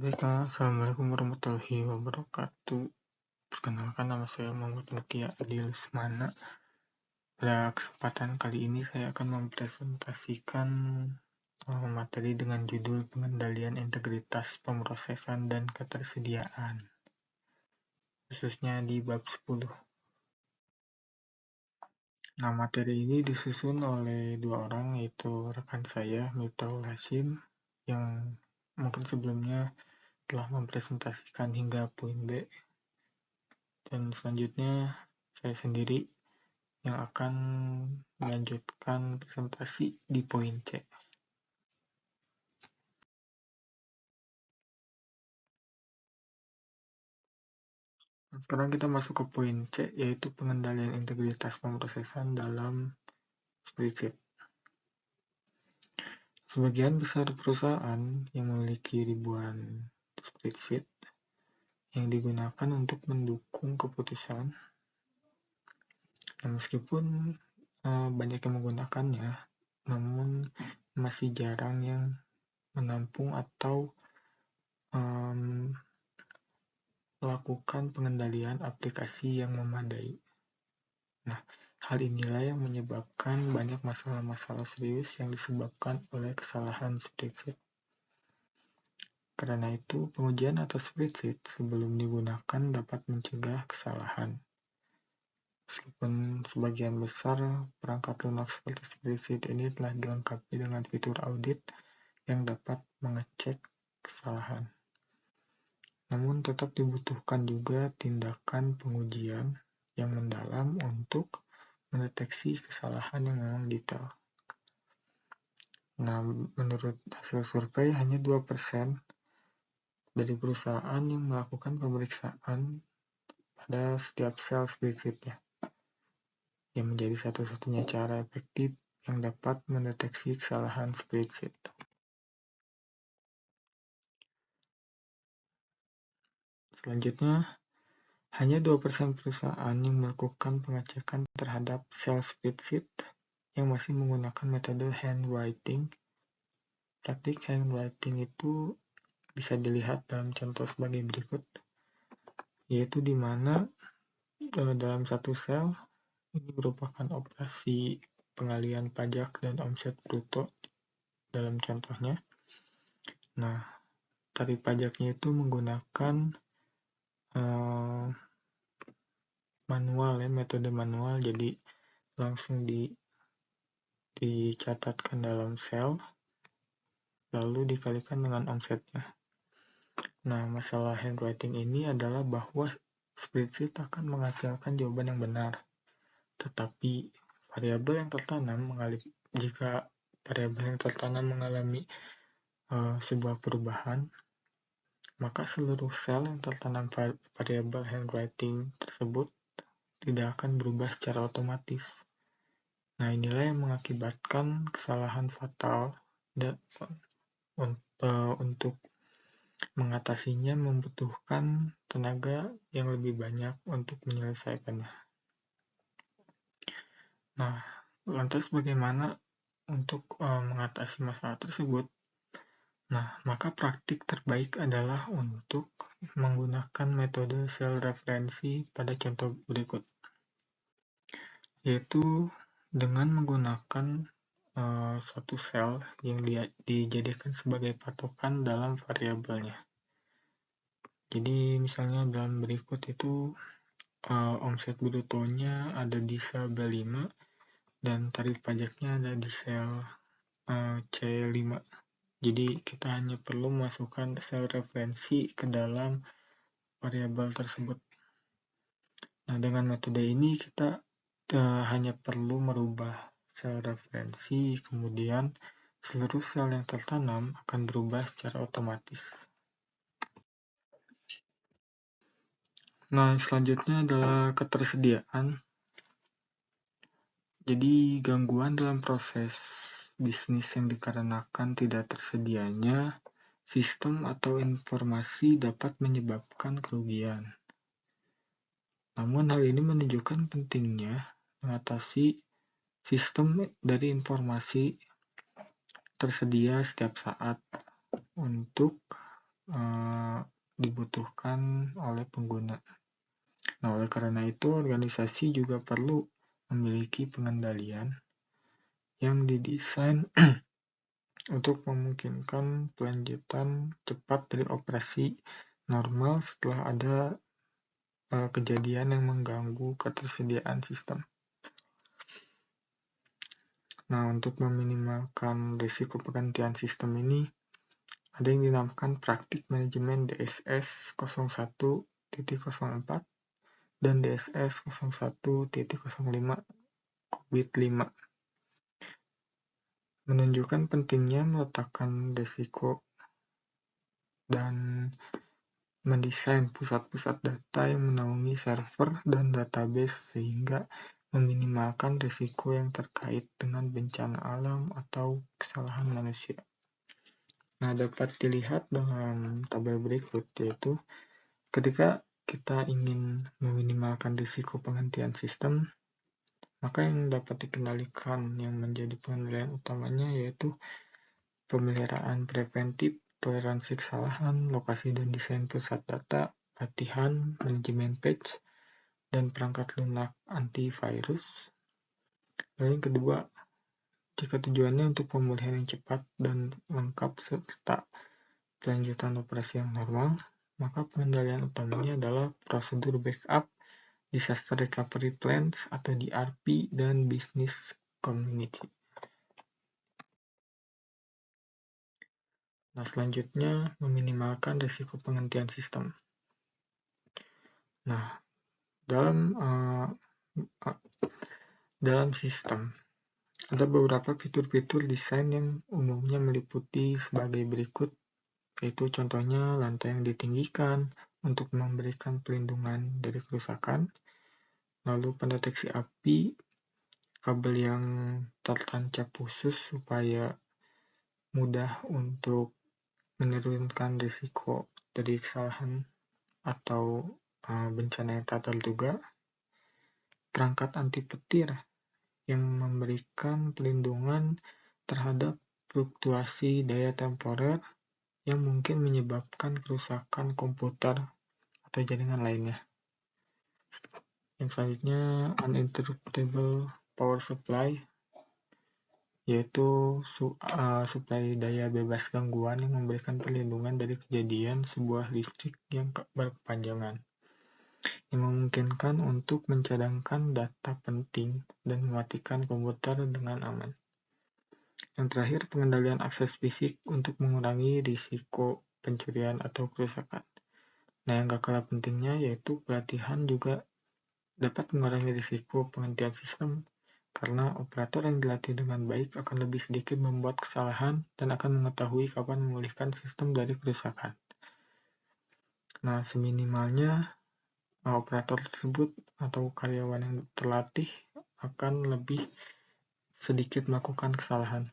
Baiklah, Assalamualaikum warahmatullahi wabarakatuh. Perkenalkan, nama saya Muhammad Mutia Adi Lesmana. Pada kesempatan kali ini saya akan mempresentasikan materi dengan judul Pengendalian Integritas Pemrosesan dan Ketersediaan, khususnya di bab 10. Nah, materi ini disusun oleh dua orang, yaitu rekan saya, Miftahul Hasyim, yang mungkin sebelumnya telah mempresentasikan hingga poin B, dan selanjutnya saya sendiri yang akan melanjutkan presentasi di poin C. Sekarang kita masuk ke poin C, yaitu pengendalian integritas pemrosesan dalam spreadsheet. Sebagian besar perusahaan yang memiliki ribuan spreadsheet yang digunakan untuk mendukung keputusan. Nah, meskipun banyak yang menggunakannya, namun masih jarang yang menampung atau melakukan pengendalian aplikasi yang memadai. Nah, hal inilah yang menyebabkan banyak masalah-masalah serius yang disebabkan oleh kesalahan spreadsheet. Karena itu, pengujian atas spreadsheet sebelum digunakan dapat mencegah kesalahan. Meskipun sebagian besar perangkat lunak seperti spreadsheet ini telah dilengkapi dengan fitur audit yang dapat mengecek kesalahan. Namun tetap dibutuhkan juga tindakan pengujian yang mendalam untuk mendeteksi kesalahan yang memang detail. Nah, menurut hasil survei, hanya 2% dari perusahaan yang melakukan pemeriksaan pada setiap sel spreadsheet-nya, yang menjadi satu-satunya cara efektif yang dapat mendeteksi kesalahan spreadsheet. Selanjutnya, hanya 2% perusahaan yang melakukan pengecekan terhadap sel spreadsheet yang masih menggunakan metode handwriting. Praktik handwriting itu bisa dilihat dalam contoh sebagai berikut, yaitu di mana dalam satu sel ini merupakan operasi pengalian pajak dan omset bruto dalam contohnya. Nah, tarif pajaknya itu menggunakan manual, metode manual, jadi langsung dicatatkan dalam sel, lalu dikalikan dengan omsetnya. Nah, masalah handwriting ini adalah bahwa spreadsheet akan menghasilkan jawaban yang benar, tetapi variabel yang tertanam mengalami sebuah perubahan, maka seluruh sel yang tertanam variabel handwriting tersebut tidak akan berubah secara otomatis. Nah, inilah yang mengakibatkan kesalahan fatal, dan untuk mengatasinya membutuhkan tenaga yang lebih banyak untuk menyelesaikannya. Nah, lantas bagaimana untuk mengatasi masalah tersebut? Nah, maka praktik terbaik adalah untuk menggunakan metode sel referensi pada contoh berikut, yaitu dengan menggunakan suatu sel yang dijadikan sebagai patokan dalam variabelnya. Jadi misalnya dalam berikut itu omset brutonya ada di sel B5 dan tarif pajaknya ada di sel C5. Jadi kita hanya perlu memasukkan sel referensi ke dalam variabel tersebut. Nah, dengan metode ini kita hanya perlu merubah sel referensi, kemudian seluruh sel yang tertanam akan berubah secara otomatis. Nah, selanjutnya adalah ketersediaan. Jadi, gangguan dalam proses bisnis yang dikarenakan tidak tersedianya sistem atau informasi dapat menyebabkan kerugian. Namun, hal ini menunjukkan pentingnya mengatasi sistem dari informasi tersedia setiap saat untuk dibutuhkan oleh pengguna. Nah, oleh karena itu, organisasi juga perlu memiliki pengendalian yang didesain untuk memungkinkan pelanjutan cepat dari operasi normal setelah ada kejadian yang mengganggu ketersediaan sistem. Nah, untuk meminimalkan risiko pergantian sistem ini, ada yang dinamakan praktik manajemen DSS 01.04 dan DSS 01.05 COVID 5, menunjukkan pentingnya meletakkan risiko dan mendesain pusat-pusat data yang menaungi server dan database sehingga meminimalkan risiko yang terkait dengan bencana alam atau kesalahan manusia. Nah, dapat dilihat dengan tabel berikut, yaitu ketika kita ingin meminimalkan risiko penghentian sistem, maka yang dapat dikendalikan yang menjadi pengendalian utamanya yaitu pemeliharaan preventif, toleransi kesalahan, lokasi dan desain pusat data, latihan, manajemen patch, dan perangkat lunak antivirus. Lalu yang kedua, jika tujuannya untuk pemulihan yang cepat dan lengkap serta kelanjutan operasi yang normal, maka pengendalian utamanya adalah prosedur backup, disaster recovery plans atau DRP, dan business community. Nah, selanjutnya meminimalkan risiko penghentian sistem. Nah, dalam sistem ada beberapa fitur-fitur desain yang umumnya meliputi sebagai berikut, yaitu contohnya lantai yang ditinggikan untuk memberikan perlindungan dari kerusakan, lalu pendeteksi api, kabel yang tertancap khusus supaya mudah untuk menurunkan risiko dari kesalahan atau bencana yang tak terduga, perangkat anti petir yang memberikan perlindungan terhadap fluktuasi daya temporer yang mungkin menyebabkan kerusakan komputer atau jaringan lainnya. Yang selanjutnya, uninterruptible power supply, yaitu suplai daya bebas gangguan yang memberikan perlindungan dari kejadian sebuah listrik yang berkepanjangan, yang memungkinkan untuk mencadangkan data penting dan mematikan komputer dengan aman. Yang terakhir, pengendalian akses fisik untuk mengurangi risiko pencurian atau kerusakan. Nah, yang gak kalah pentingnya yaitu pelatihan juga dapat mengurangi risiko penghentian sistem karena operator yang dilatih dengan baik akan lebih sedikit membuat kesalahan dan akan mengetahui kapan memulihkan sistem dari kerusakan. Nah, seminimalnya operator tersebut atau karyawan yang terlatih akan lebih sedikit melakukan kesalahan.